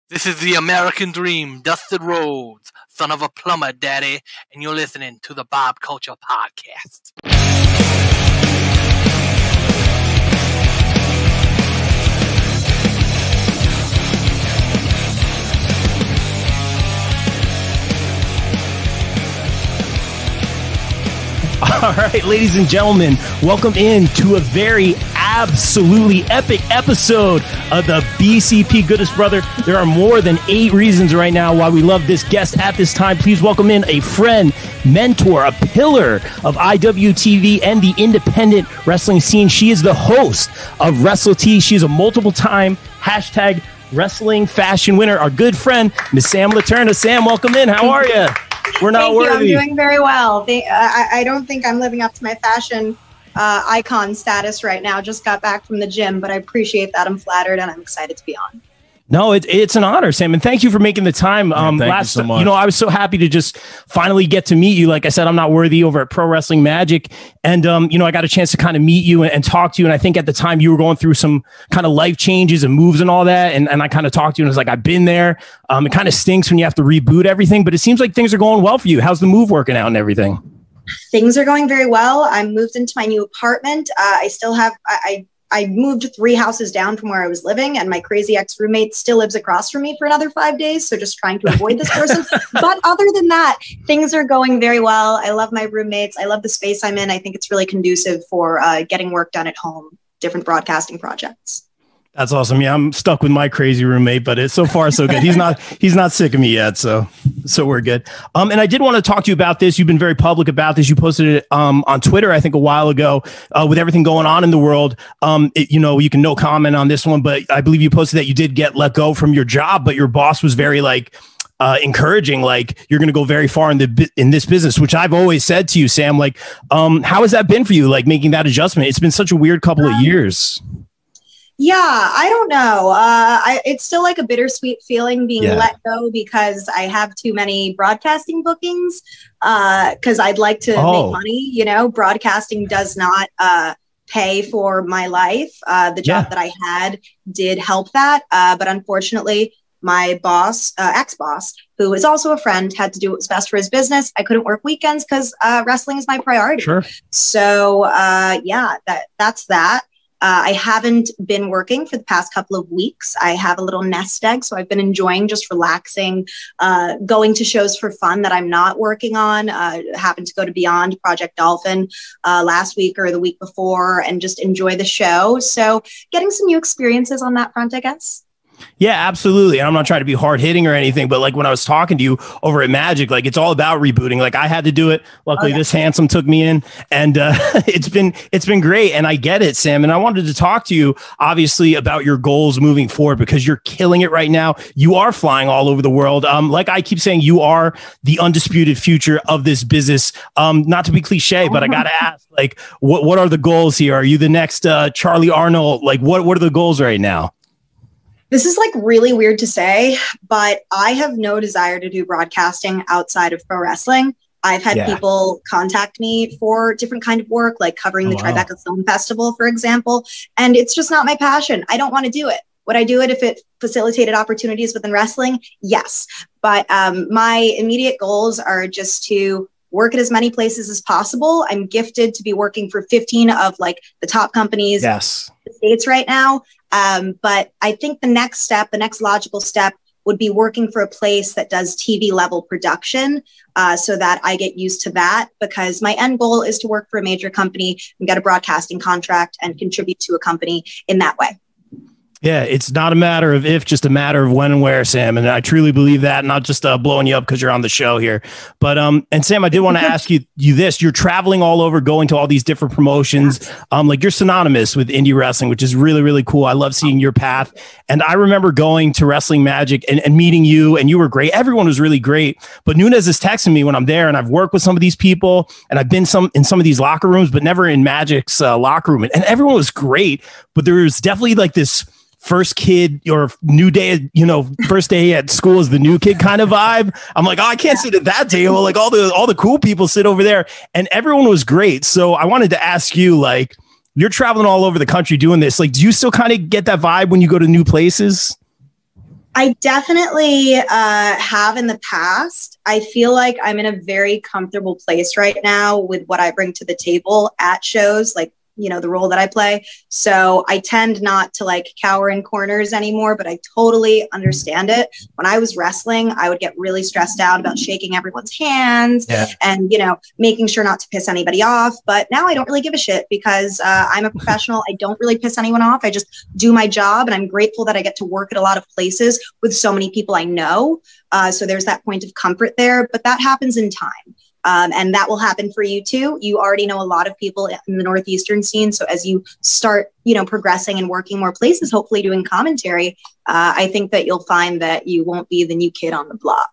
This is the American Dream, Dustin Rhodes, son of a plumber, daddy, and you're listening to the Bob Culture Podcast. All right, ladies and gentlemen, welcome in to a very absolutely epic episode of the BCP Goodness Brother. There are more than 8 reasons right now why we love this guest at this time. Please welcome in a friend, mentor, a pillar of IWTV and the independent wrestling scene. She is the host of Wrestle Tea. She is a multiple-time hashtag wrestling fashion winner. Our good friend, Miss Sam Leterna. Sam, welcome in. How are you? We're not worthy. I'm doing very well. I don't think I'm living up to my fashion icon status right now. Just got back from the gym, but I appreciate that. I'm flattered and I'm excited to be on. No, it's an honor, Sam, and thank you for making the time. Thank you so much. I was so happy to just finally get to meet you. Like I said, I'm not worthy over at Pro Wrestling Magic, and I got a chance to kind of meet you and talk to you. And I think at the time you were going through some kind of life changes and moves and all that, and I kind of talked to you and was like, I've been there. It kind of stinks when you have to reboot everything, but it seems like things are going well for you. How's the move working out and everything? Things are going very well. I moved into my new apartment. I moved 3 houses down from where I was living, and my crazy ex-roommate still lives across from me for another 5 days. So just trying to avoid this person. But other than that, things are going very well. I love my roommates. I love the space I'm in. I think it's really conducive for getting work done at home, different broadcasting projects. That's awesome. Yeah, I'm stuck with my crazy roommate, but it's so far so good. He's not sick of me yet, so we're good. And I did want to talk to you about this. You've been very public about this. You posted it on Twitter, I think, a while ago, with everything going on in the world. You can no comment on this one, but I believe you posted that you did get let go from your job, but your boss was very encouraging, like you're going to go very far in this business, which I've always said to you, Sam. Like, how has that been for you? Like making that adjustment? It's been such a weird couple of years. Yeah, I don't know. It's still like a bittersweet feeling being let go because I have too many broadcasting bookings because I'd like to make money. Broadcasting does not pay for my life. The job that I had did help that. But unfortunately, my boss, ex-boss, who is also a friend, had to do what was best for his business. I couldn't work weekends because wrestling is my priority. Sure. So that's that. I haven't been working for the past couple of weeks. I have a little nest egg, so I've been enjoying just relaxing, going to shows for fun that I'm not working on. Happened to go to Beyond Project Dolphin last week or the week before and just enjoy the show. So getting some new experiences on that front, I guess. Yeah, absolutely. And I'm not trying to be hard hitting or anything, but like when I was talking to you over at Magic, like it's all about rebooting. Like I had to do it. Luckily, this handsome took me in, and it's been great. And I get it, Sam. And I wanted to talk to you, obviously, about your goals moving forward because you're killing it right now. You are flying all over the world. Like I keep saying, you are the undisputed future of this business. Not to be cliche, but I got to ask, like, what are the goals here? Are you the next Charlie Arnold? Like, what are the goals right now? This is like really weird to say, but I have no desire to do broadcasting outside of pro wrestling. I've had people contact me for different kind of work, like covering the Tribeca Film Festival, for example. And it's just not my passion. I don't want to do it. Would I do it if it facilitated opportunities within wrestling? Yes. But my immediate goals are just to work at as many places as possible. I'm gifted to be working for 15 of like the top companies in the States right now. But I think the next logical step would be working for a place that does TV level production so that I get used to that, because my end goal is to work for a major company and get a broadcasting contract and contribute to a company in that way. Yeah, it's not a matter of if, just a matter of when and where, Sam. And I truly believe that, not just blowing you up because you're on the show here. But and Sam, I did want to ask you this. You're traveling all over, going to all these different promotions. Like you're synonymous with Indy Wrestling, which is really, really cool. I love seeing your path. And I remember going to Wrestling Magic and meeting you, and you were great. Everyone was really great. But Nunez is texting me when I'm there, and I've worked with some of these people, and I've been in some of these locker rooms, but never in Magic's locker room. And everyone was great. But there was definitely like this first kid or new day, first day at school is the new kid kind of vibe. I'm like, I can't sit at that table. Like all the cool people sit over there, and everyone was great. So I wanted to ask you, like, you're traveling all over the country doing this. Like, do you still kind of get that vibe when you go to new places? I definitely have in the past. I feel like I'm in a very comfortable place right now with what I bring to the table at shows, like, you know, the role that I play. So I tend not to like cower in corners anymore, but I totally understand it. When I was wrestling, I would get really stressed out about shaking everyone's hands and, you know, making sure not to piss anybody off. But now I don't really give a shit because I'm a professional. I don't really piss anyone off. I just do my job. And I'm grateful that I get to work at a lot of places with so many people I know. So there's that point of comfort there, but that happens in time. And that will happen for you too. You already know a lot of people in the Northeastern scene. So as you start, you know, progressing and working more places, hopefully doing commentary, I think that you'll find that you won't be the new kid on the block.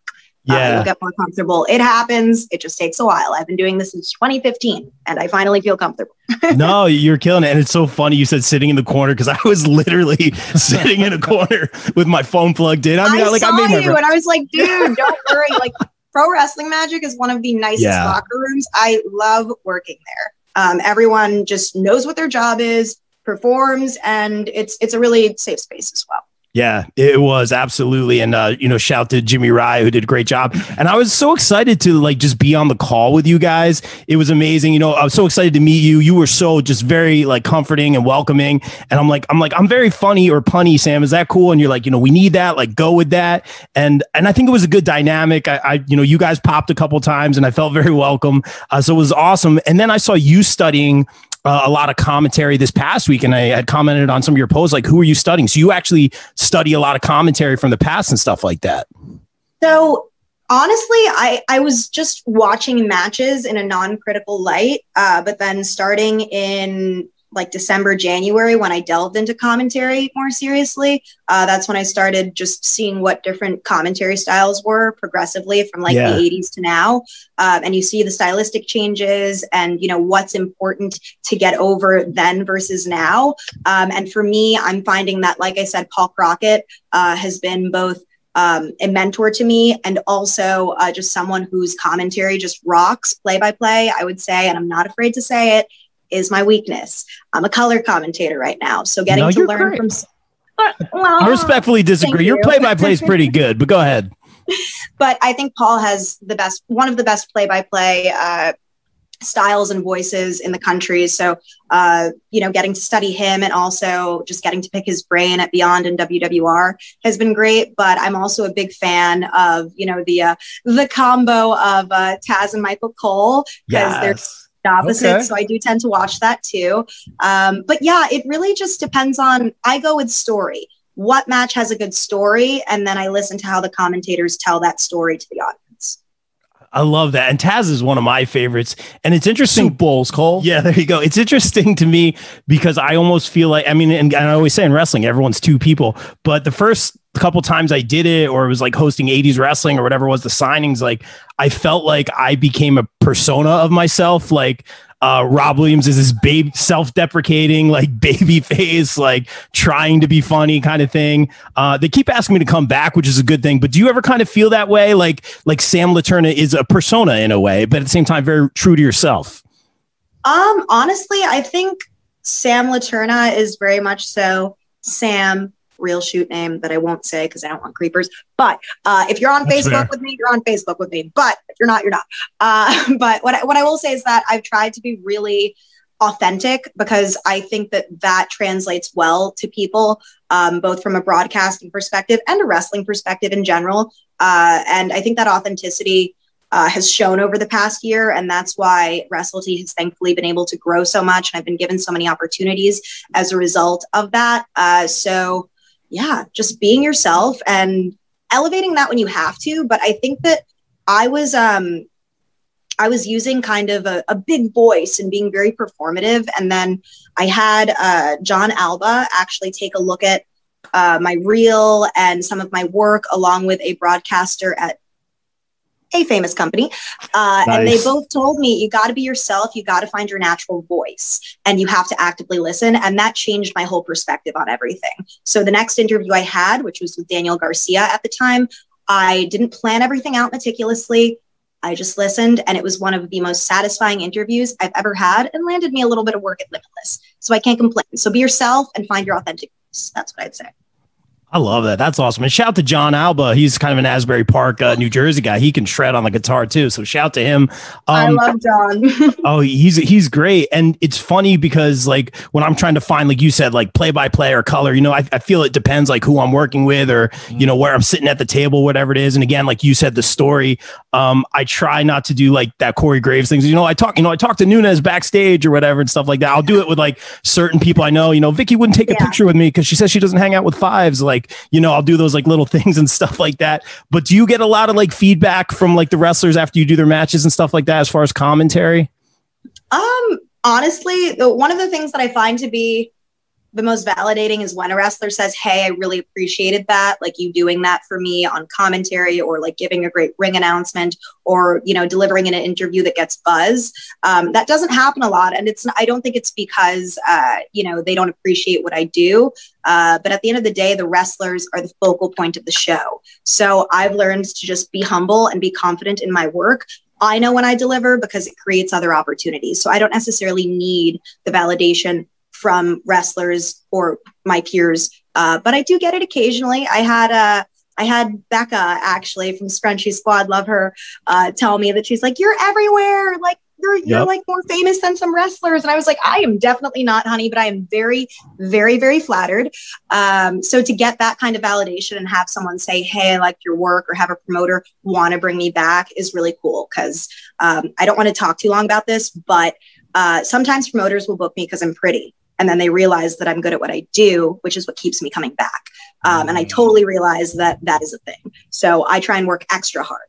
You'll get more comfortable. It happens. It just takes a while. I've been doing this since 2015 and I finally feel comfortable. No, you're killing it. And it's so funny you said sitting in the corner because I was literally sitting in a corner with my phone plugged in. I saw you and I was like, dude, don't worry. Like, Pro Wrestling Magic is one of the nicest locker rooms. I love working there. Everyone just knows what their job is, performs, and it's a really safe space as well. Yeah, it was absolutely. And, you know, shout to Jimmy Rye, who did a great job. And I was so excited to like just be on the call with you guys. It was amazing. You know, I was so excited to meet you. You were so just very like comforting and welcoming. And I'm very funny or punny, Sam. Is that cool? And you're like, you know, we need that, like go with that. And I think it was a good dynamic. You know, you guys popped a couple times and I felt very welcome. So it was awesome. And then I saw you studying a lot of commentary this past week, and I had commented on some of your posts, like, who are you studying? So you actually study a lot of commentary from the past and stuff like that. So honestly, I was just watching matches in a non-critical light, but then starting in like December, January, when I delved into commentary more seriously, that's when I started just seeing what different commentary styles were progressively from like the 80s to now. And you see the stylistic changes and, you know, what's important to get over then versus now. And for me, I'm finding that, like I said, Paul Crockett has been both a mentor to me and also just someone whose commentary just rocks play-by-play, I would say, and I'm not afraid to say it, is my weakness. I'm a color commentator right now. So getting to learn from... I respectfully disagree. Your play-by-play is pretty good, but go ahead. But I think Paul has one of the best play-by-play styles and voices in the country. So, you know, getting to study him and also just getting to pick his brain at Beyond and WWR has been great. But I'm also a big fan of, you know, the combo of Taz and Michael Cole, because they're opposite. Okay. So I do tend to watch that too. But yeah, it really just depends on, I go with story. What match has a good story? And then I listen to how the commentators tell that story to the audience. I love that. And Taz is one of my favorites. And it's interesting. Soup bowls, Cole. Yeah, there you go. It's interesting to me because I almost feel like, I mean, and I always say in wrestling, everyone's two people. But the first couple times I did it, or it was like hosting 80s wrestling or whatever it was, the signings, like I felt like I became a persona of myself. Like Rob Williams is this self-deprecating, like baby face, like trying to be funny kind of thing. They keep asking me to come back, which is a good thing. But do you ever kind of feel that way? Like Sam Leterna is a persona in a way, but at the same time, very true to yourself. Honestly, I think Sam Leterna is very much so Sam, real shoot name that I won't say because I don't want creepers. But if you're on Facebook with me, you're on Facebook with me. But if you're not, you're not. But what I will say is that I've tried to be really authentic because I think that translates well to people, both from a broadcasting perspective and a wrestling perspective in general. And I think that authenticity has shown over the past year. And that's why Wrestle Tea has thankfully been able to grow so much. And I've been given so many opportunities as a result of that. So yeah, just being yourself and elevating that when you have to. But I think that I was using kind of a big voice and being very performative. And then I had John Alba actually take a look at my reel and some of my work along with a broadcaster at a famous company. Nice. And they both told me, you got to be yourself. You got to find your natural voice and you have to actively listen. And that changed my whole perspective on everything. So the next interview I had, which was with Daniel Garcia at the time, I didn't plan everything out meticulously. I just listened, and it was one of the most satisfying interviews I've ever had and landed me a little bit of work at Limitless. So I can't complain. So be yourself and find your authentic voice. That's what I'd say. I love that. That's awesome. And shout out to John Alba. He's kind of an Asbury Park, New Jersey guy. He can shred on the guitar too. So shout out to him. I love John. Oh, he's great. And it's funny because like when I'm trying to find, like you said, like play by play or color, I feel it depends like who I'm working with or, where I'm sitting at the table, whatever it is. And again, like you said, the story, I try not to do like that Corey Graves things. I talk to Nunez backstage or whatever and stuff like that. I'll do it with like certain people I know. Vicky wouldn't take a picture with me because she says she doesn't hang out with fives. Like, I'll do those like little things and stuff like that. But do you get a lot of like feedback from like the wrestlers after you do their matches and stuff like that as far as commentary? Honestly, one of the things that I find to be the most validating is when a wrestler says, hey, I really appreciated that. Like you doing that for me on commentary or like giving a great ring announcement or, delivering in an interview that gets buzz. That doesn't happen a lot. And I don't think it's because, they don't appreciate what I do. But at the end of the day, the wrestlers are the focal point of the show. So I've learned to just be humble and be confident in my work. I know when I deliver because it creates other opportunities. So I don't necessarily need the validation from wrestlers or my peers. But I do get it occasionally. I had Becca actually from Scrunchy Squad, love her, tell me that she's like, you're everywhere. Like you're like more famous than some wrestlers. And I was like, I am definitely not, honey, but I am very, very, very flattered. So to get that kind of validation and have someone say, hey, I like your work, or have a promoter want to bring me back is really cool. Cause I don't want to talk too long about this, but sometimes promoters will book me because I'm pretty. And then they realize that I'm good at what I do, which is what keeps me coming back. And I totally realize that is a thing. So I try and work extra hard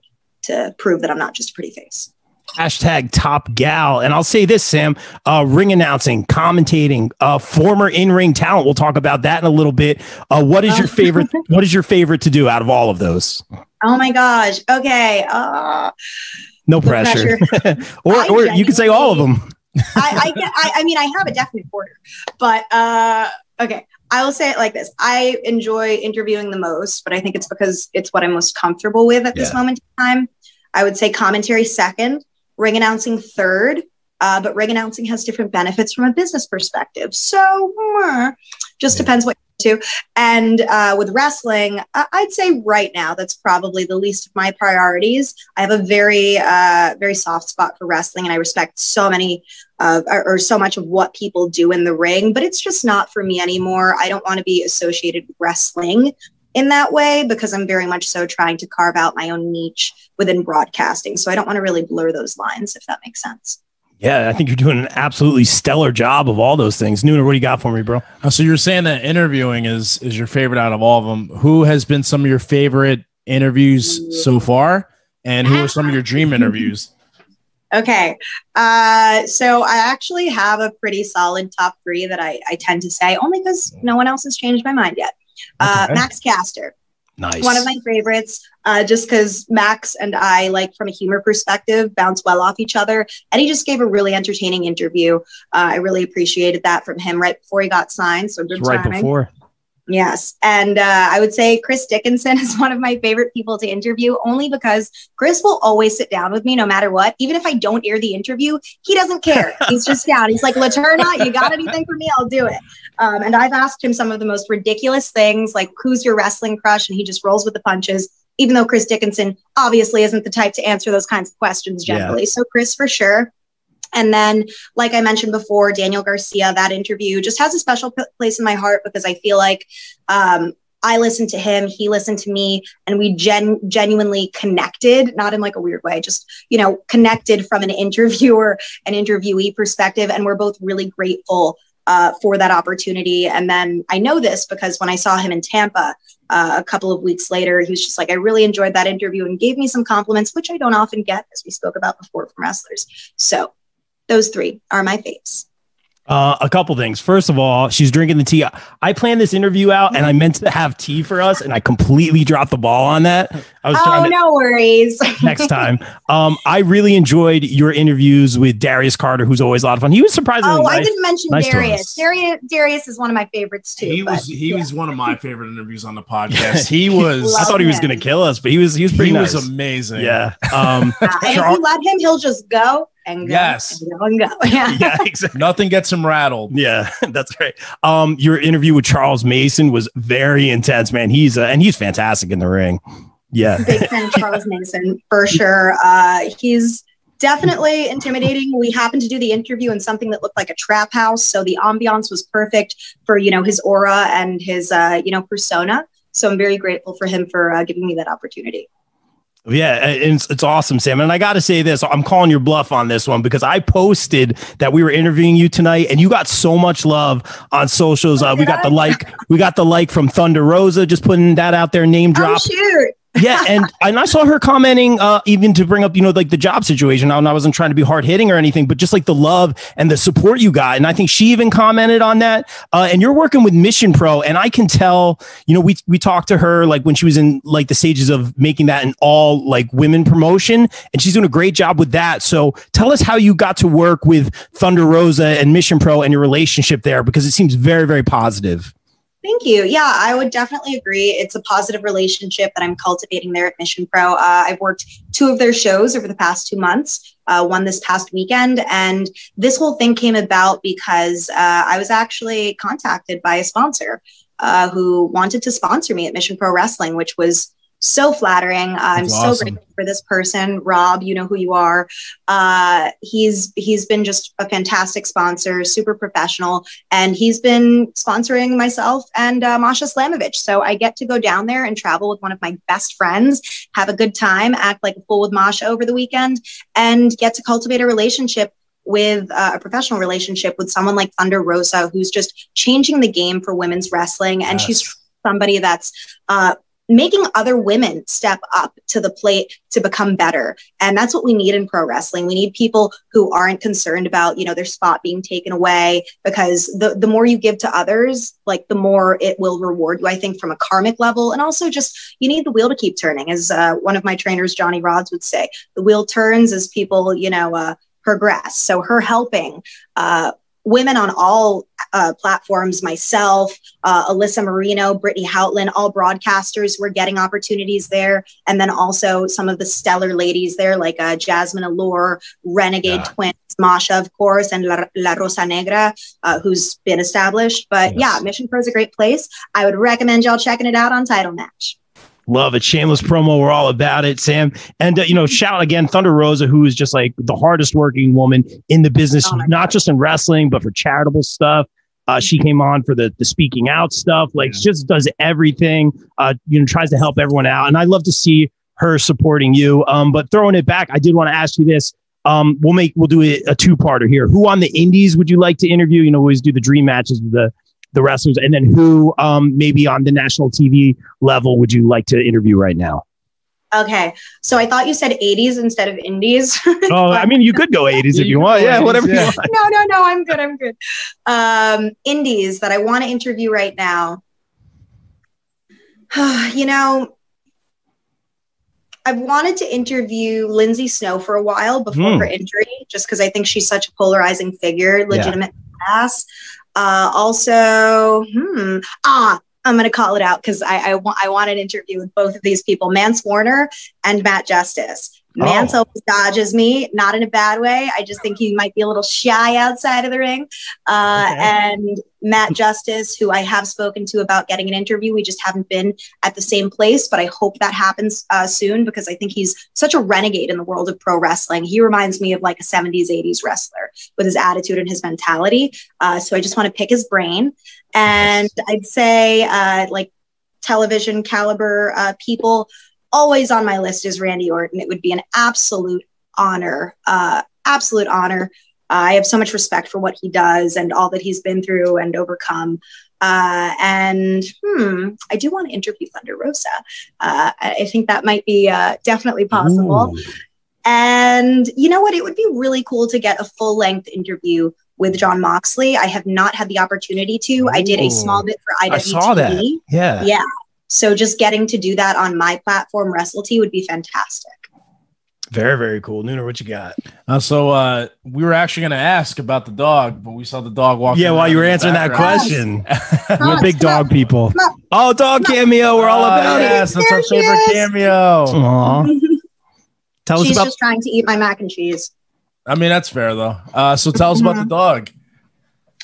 to prove that I'm not just a pretty face. Hashtag top gal. And I'll say this, Sam, ring announcing, commentating, former in-ring talent. We'll talk about that in a little bit. What is your favorite? What is your favorite to do out of all of those? Oh my gosh. Okay. No pressure. or you can say all of them. I mean, I have a definite order, but okay. I will say it like this. I enjoy interviewing the most, but I think it's because it's what I'm most comfortable with at this moment in time. I would say commentary second, ring announcing third, but ring announcing has different benefits from a business perspective. So just depends what you're into. And with wrestling, I'd say right now, that's probably the least of my priorities. I have a very, very soft spot for wrestling, and I respect so much of what people do in the ring, but it's just not for me anymore. I don't want to be associated with wrestling in that way because I'm very much so trying to carve out my own niche within broadcasting. So I don't want to really blur those lines, if that makes sense. Yeah, I think you're doing an absolutely stellar job of all those things. Nooner, what do you got for me, bro? So you're saying that interviewing is your favorite out of all of them. Who has been some of your favorite interviews so far? And who are some of your dream interviews? Okay. So I actually have a pretty solid top three that I tend to say, only because no one else has changed my mind yet. Max Caster. Nice. One of my favorites, just because Max and I, like from a humor perspective, bounce well off each other. And he just gave a really entertaining interview. I really appreciated that from him right before he got signed. So good timing. Right before. Yes. And I would say Krus Dickinson is one of my favorite people to interview, only because Krus will always sit down with me no matter what. Even if I don't air the interview, he doesn't care. He's just down. He's like, Leterna, you got anything for me? I'll do it. And I've asked him some of the most ridiculous things, like who's your wrestling crush? And he just rolls with the punches, even though Krus Dickinson obviously isn't the type to answer those kinds of questions generally. Yeah. So Krus for sure. And then, like I mentioned before, Daniel Garcia, that interview just has a special place in my heart because I feel like I listened to him, he listened to me, and we genuinely connected, not in like a weird way, just, connected from an interviewer and interviewee perspective. And we're both really grateful for that opportunity. And then I know this because when I saw him in Tampa a couple of weeks later, he was just like, I really enjoyed that interview and gave me some compliments, which I don't often get, as we spoke about before, from wrestlers. So those three are my faves. A couple things. First of all, she's drinking the tea. I planned this interview out and I meant to have tea for us and I completely dropped the ball on that. I was no worries. Next time. I really enjoyed your interviews with Darius Carter, who's always a lot of fun. He was surprisingly nice. I didn't mention Darius. Darius is one of my favorites too. He was one of my favorite interviews on the podcast. He was. I thought he was going to kill us, but he was pretty nice. He was amazing. Yeah. And if you let him, he'll just go. and go, yes, and go, and go. Yeah. Yeah, exactly. Nothing gets him rattled. Yeah, that's right. Your interview with Charles Mason was very intense, man. He's fantastic in the ring. Yeah. Big fan of Charles Mason for sure. He's definitely intimidating. We happened to do the interview in something that looked like a trap house. So the ambiance was perfect for, his aura and his, persona. So I'm very grateful for him for giving me that opportunity. Yeah, it's awesome, Sam. And I got to say this, I'm calling your bluff on this one because I posted that we were interviewing you tonight and you got so much love on socials. We got the like from Thunder Rosa, just putting that out there, name drop. Oh, shoot. Yeah, and I saw her commenting even to bring up, like the job situation. And I wasn't trying to be hard hitting or anything, but just like the love and the support you got. And I think she even commented on that. And you're working with Mission Pro, and I can tell, we talked to her like when she was in like the stages of making that an all like women promotion, and she's doing a great job with that. So tell us how you got to work with Thunder Rosa and Mission Pro and your relationship there, because it seems very, very positive. Thank you. Yeah, I would definitely agree. It's a positive relationship that I'm cultivating there at Mission Pro. I've worked 2 of their shows over the past 2 months, one this past weekend. And this whole thing came about because I was actually contacted by a sponsor who wanted to sponsor me at Mission Pro Wrestling, which was so flattering. I'm so grateful for this person, Rob. You know who you are. He's been just a fantastic sponsor, super professional, and he's been sponsoring myself and Masha Slamovich. So I get to go down there and travel with one of my best friends, have a good time, act like a fool with Masha over the weekend, and get to cultivate a relationship with a professional relationship with someone like Thunder Rosa, who's just changing the game for women's wrestling. And she's somebody that's making other women step up to the plate to become better. And that's what we need in pro wrestling. We need people who aren't concerned about, their spot being taken away, because the more you give to others, like the more it will reward you, I think, from a karmic level. And also just, you need the wheel to keep turning. As one of my trainers, Johnny Rods, would say, the wheel turns as people, progress. So her helping women on all platforms, myself, Alyssa Marino, Brittany Houtland, all broadcasters were getting opportunities there. And then also some of the stellar ladies there, like Jasmine Allure, Renegade Twins, Masha, of course, and La Rosa Negra, who's been established. But yeah, Mission Pro is a great place. I would recommend y'all checking it out on Title Match. Love it. Shameless promo. We're all about it, Sam. And, shout out again, Thunder Rosa, who is just like the hardest working woman in the business, not just in wrestling, but for charitable stuff. She came on for the speaking out stuff, she just does everything, tries to help everyone out. And I love to see her supporting you. But throwing it back, I did want to ask you this. We'll do a 2-parter here. Who on the indies would you like to interview? We always do the dream matches with the wrestlers, and then who maybe on the national TV level would you like to interview right now? Okay, so I thought you said 80s instead of indies. Oh, I mean, you could go 80s if you want. Yeah, whatever you want. No, I'm good. Indies that I want to interview right now. I've wanted to interview Lindsay Snow for a while before her injury, just because I think she's such a polarizing figure, legitimate ass. Also, I'm going to call it out because I want an interview with both of these people, Mance Warner and Matt Justice. Mance always dodges me, not in a bad way. I just think he might be a little shy outside of the ring. And Matt Justice, who I have spoken to about getting an interview. We just haven't been at the same place, but I hope that happens soon, because I think he's such a renegade in the world of pro wrestling. He reminds me of like a 70s, 80s wrestler with his attitude and his mentality. So I just want to pick his brain. And I'd say like television caliber people, always on my list is Randy Orton. It would be an absolute honor. I have so much respect for what he does and all that he's been through and overcome. And I do want to interview Thunder Rosa. I think that might be definitely possible. Ooh. And you know what? It would be really cool to get a full-length interview with Jon Moxley. I have not had the opportunity to. Ooh. I did a small bit for IWTV. I saw that. Yeah. So just getting to do that on my platform, Wrestle Tea, would be fantastic. Very, very cool. Nuna, what you got? So we were actually going to ask about the dog, but we saw the dog walking. Yeah, while you were answering that question. We're big dog people. Oh, dog cameo. We're all about it. Yes, that's our favorite cameo. Aww. She's just trying to eat my mac and cheese. I mean, that's fair though. So tell us about the dog.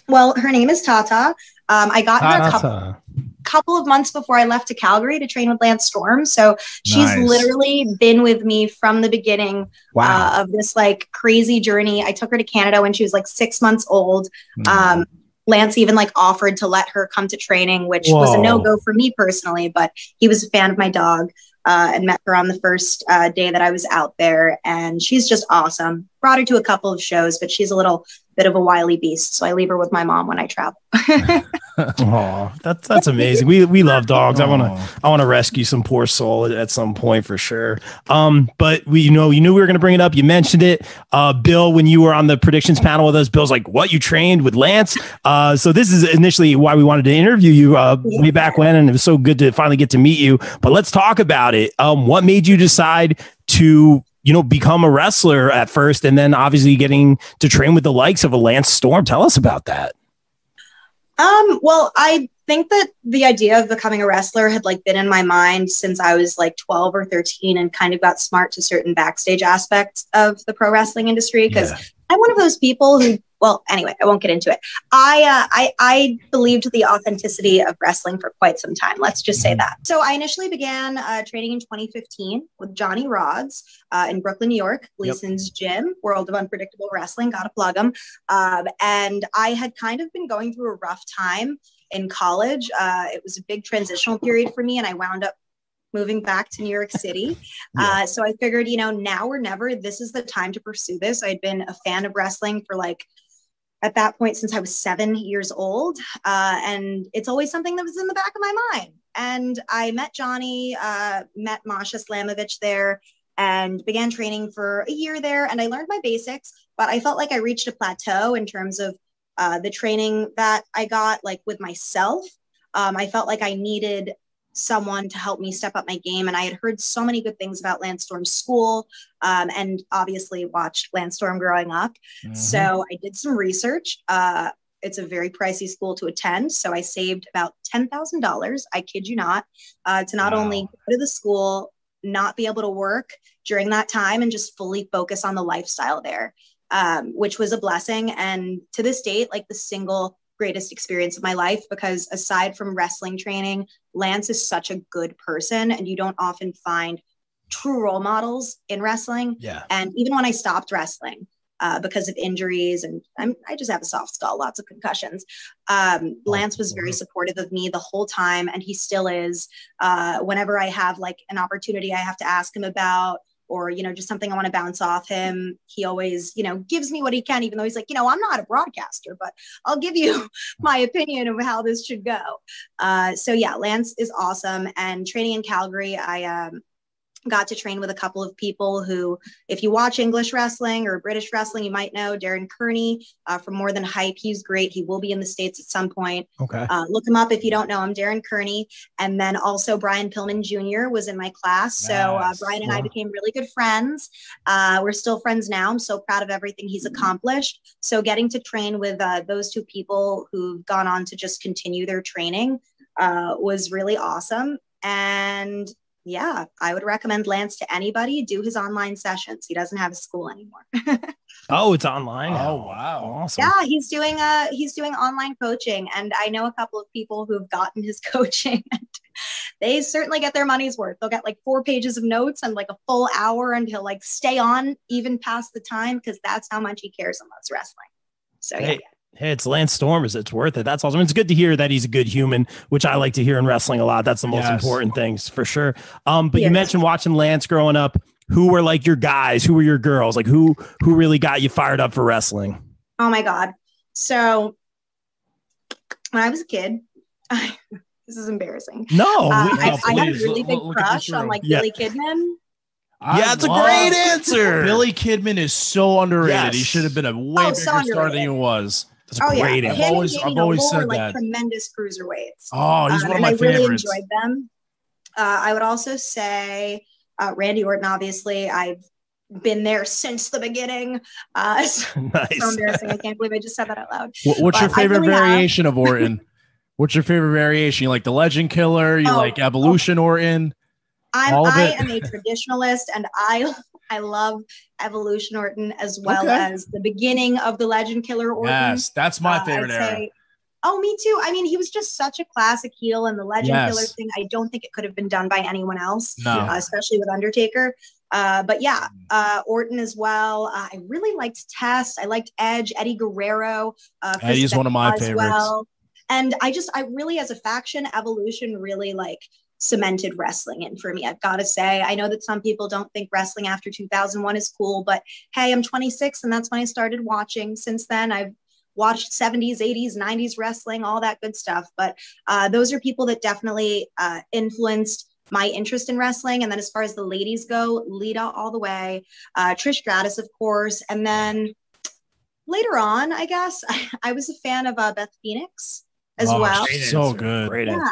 Well, her name is Tata. I got her a couple of months before I left to Calgary to train with Lance Storm. So she's literally been with me from the beginning of this like crazy journey. I took her to Canada when she was like 6 months old. Lance even like offered to let her come to training, which was a no-go for me personally, but he was a fan of my dog and met her on the first day that I was out there. And she's just awesome. Brought her to a couple of shows, but she's a little bit of a wily beast. So I leave her with my mom when I travel. Oh, that's amazing. We love dogs. I want to rescue some poor soul at some point for sure. But you knew we were going to bring it up. You mentioned it, Bill, when you were on the predictions panel with us. Bill's like, "What, you trained with Lance?" So this is initially why we wanted to interview you way back when, and it was so good to finally get to meet you. But let's talk about it. What made you decide to become a wrestler at first, and then obviously getting to train with the likes of a Lance Storm? Tell us about that. Well, I think that the idea of becoming a wrestler had like been in my mind since I was like 12 or 13 and kind of got smart to certain backstage aspects of the pro wrestling industry. Cause I'm one of those people who, well, anyway, I won't get into it. I believed the authenticity of wrestling for quite some time. Let's just say that. So I initially began training in 2015 with Johnny Rods in Brooklyn, New York, Gleason's Gym, World of Unpredictable Wrestling, gotta plug them. And I had kind of been going through a rough time in college. It was a big transitional period for me, and I wound up moving back to New York City. So I figured, now or never, this is the time to pursue this. I'd been a fan of wrestling for like, at that point, since I was 7 years old. And it's always something that was in the back of my mind. And I met Johnny, met Masha Slamovich there, and began training for a year there. And I learned my basics, but I felt like I reached a plateau in terms of the training that I got, like with myself. I felt like I needed someone to help me step up my game. And I had heard so many good things about Lance Storm's school, and obviously watched Lance Storm growing up. So I did some research. It's a very pricey school to attend. So I saved about $10,000, I kid you not, to not only go to the school, not be able to work during that time, and just fully focus on the lifestyle there, which was a blessing. And to this date, like the single greatest experience of my life, because aside from wrestling training, Lance is such a good person, and you don't often find true role models in wrestling. And even when I stopped wrestling because of injuries, and I just have a soft skull, lots of concussions, Lance was very supportive of me the whole time, and he still is. Whenever I have like an opportunity I have to ask him about, or, just something I want to bounce off him, he always, gives me what he can, even though he's like, I'm not a broadcaster, but I'll give you my opinion of how this should go. So yeah, Lance is awesome. And training in Calgary, I got to train with a couple of people who, if you watch English wrestling or British wrestling, you might know Darren Kearney from More Than Hype. He's great. He will be in the States at some point. Look him up if you don't know him, Darren Kearney. And then also Brian Pillman Jr. was in my class. So Brian and I became really good friends. We're still friends now. I'm so proud of everything he's accomplished. So getting to train with those two people who've gone on to just continue their training was really awesome. And yeah, I would recommend Lance to anybody. Do his online sessions. He doesn't have a school anymore. Oh, it's online now. Oh, wow. Awesome. Yeah, he's doing online coaching, and I know a couple of people who've gotten his coaching, and they certainly get their money's worth. They'll get like 4 pages of notes and like a full hour, and he'll like stay on even past the time, because that's how much he cares and loves wrestling. So yeah. Hey, it's Lance Storm. It's worth it. That's awesome. It's good to hear that he's a good human, which I like to hear in wrestling a lot. That's the most important things for sure. But you mentioned watching Lance growing up. Who were like your guys? Who were your girls? Like who really got you fired up for wrestling? Oh my God. So when I was a kid, this is embarrassing. No, I had a really big crush on like Billy Kidman. It's a great answer. Billy Kidman is so underrated. He should have been a way bigger star than he was. That's a great answer. I've always said like that. Tremendous cruiserweights. Oh, he's one of my favorites. I really enjoyed them. I would also say Randy Orton. Obviously, I've been there since the beginning. Nice. So embarrassing. I can't believe I just said that out loud. What's your favorite variation of Orton? What's your favorite variation? You like the Legend Killer? You like Evolution Orton? I am a traditionalist, and I I love Evolution Orton as well as the beginning of the Legend Killer Orton. Yes, that's my favorite era. Oh, me too. I mean, he was just such a classic heel, and the Legend Killer thing, I don't think it could have been done by anyone else, especially with Undertaker. But yeah, Orton as well. I really liked Test. I liked Edge, Eddie Guerrero. Eddie's one of my favorites. Well. And I really, as a faction, Evolution really like cemented wrestling in for me. I've got to say, I know that some people don't think wrestling after 2001 is cool, but hey, I'm 26 and that's when I started watching. Since then, I've watched 70s, 80s, 90s wrestling, all that good stuff. But those are people that definitely influenced my interest in wrestling. And then as far as the ladies go, Lita all the way, Trish Stratus, of course. And then later on, I guess, I was a fan of Beth Phoenix as well. So good. Great answer.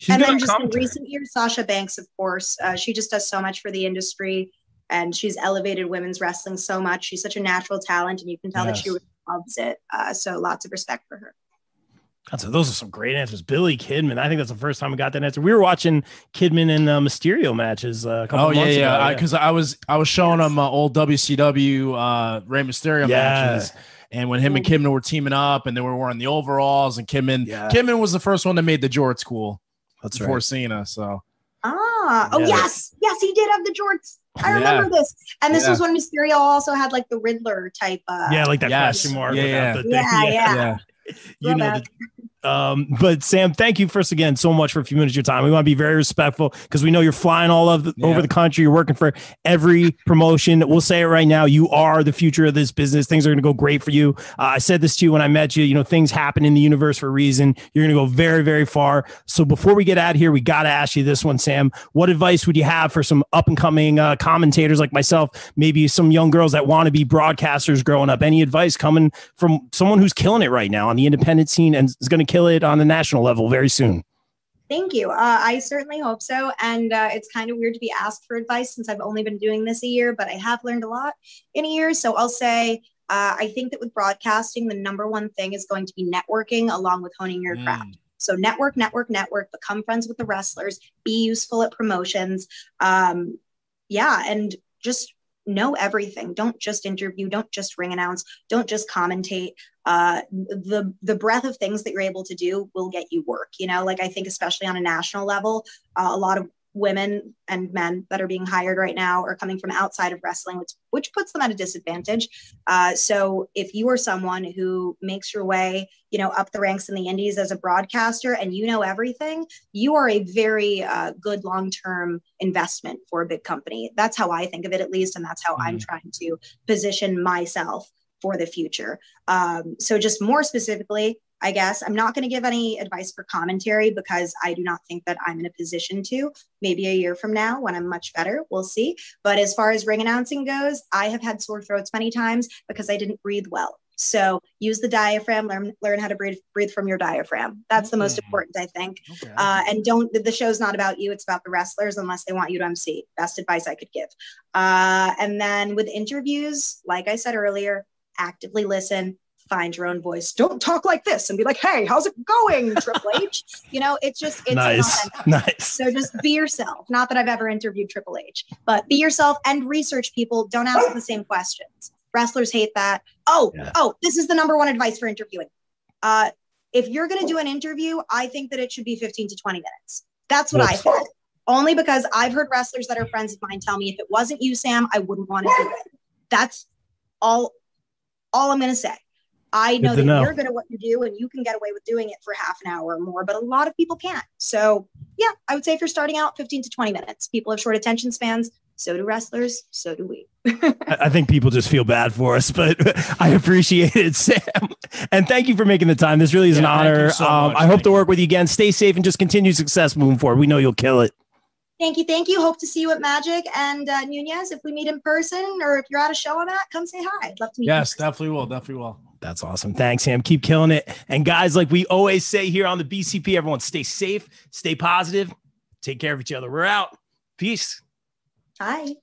And then just in recent years, Sasha Banks, of course. She just does so much for the industry, and she's elevated women's wrestling so much. She's such a natural talent, and you can tell that she really loves it. So lots of respect for her. So those are some great answers. Billy Kidman. I think that's the first time we got that answer. We were watching Kidman and Mysterio matches a couple months ago. Because I was showing them old WCW Rey Mysterio matches. And when him and Kidman were teaming up and they were wearing the overalls, and Kidman was the first one that made the jorts cool. That's before Cena. So. Yes, he did have the jorts. I remember this. And this was when Mysterio also had like the Riddler type. Like that question mark. Yeah. You know, but Sam, thank you first again so much for a few minutes of your time. We want to be very respectful because we know you're flying all over the country. You're working for every promotion. We'll say it right now. You are the future of this business. Things are going to go great for you. I said this to you when I met you. You know, things happen in the universe for a reason. You're going to go very, very far. So before we get out of here, we got to ask you this one, Sam. What advice would you have for some up and coming commentators like myself, maybe some young girls that want to be broadcasters growing up? Any advice coming from someone who's killing it right now on the independent scene and is going to kill it on the national level very soon? Thank you. I certainly hope so. And it's kind of weird to be asked for advice since I've only been doing this a year, but I have learned a lot in a year. So I'll say, I think that with broadcasting, the number one thing is going to be networking along with honing your craft. So network, become friends with the wrestlers, be useful at promotions. And just know everything. Don't just interview, don't just ring announce, don't just commentate. The breadth of things that you're able to do will get you work. You know, like I think especially on a national level, a lot of women and men that are being hired right now are coming from outside of wrestling, which puts them at a disadvantage. So if you are someone who makes your way, you know, up the ranks in the indies as a broadcaster and you know everything, you are a very good long-term investment for a big company. That's how I think of it, at least. And that's how I'm trying to position myself for the future. So just more specifically, I guess I'm not going to give any advice for commentary because I do not think that I'm in a position to. Maybe a year from now when I'm much better, we'll see. But as far as ring announcing goes, I have had sore throats many times because I didn't breathe well. So use the diaphragm, learn how to breathe from your diaphragm. That's the most important, I think. And the show's not about you. It's about the wrestlers unless they want you to MC. Best advice I could give. And then with interviews, like I said earlier, actively listen. Find your own voice. Don't talk like this and be like, hey, how's it going, Triple H? You know, it's nice. So just be yourself. Not that I've ever interviewed Triple H, but be yourself and research people. Don't ask the same questions. Wrestlers hate that. This is the number one advice for interviewing. If you're going to do an interview, I think that it should be 15 to 20 minutes. That's what I think. Only because I've heard wrestlers that are friends of mine tell me, if it wasn't you, Sam, I wouldn't want to do it. That's all I'm going to say. I know that you're good at what you do and you can get away with doing it for half an hour or more, but a lot of people can't. So yeah, I would say if you're starting out, 15 to 20 minutes. People have short attention spans. So do wrestlers. So do we. I think people just feel bad for us, but I appreciate it, Sam. And thank you for making the time. This really is an honor. So I hope to work with you again. Stay safe and just continue success moving forward. We know you'll kill it. Thank you. Hope to see you at Magic. And Nunez, if we meet in person or if you're at a show I'm at, come say hi. I'd love to meet you. Yes, definitely will. That's awesome. Thanks, Sam. Keep killing it. And guys, like we always say here on the BCP, everyone stay safe, stay positive, take care of each other. We're out. Peace. Bye.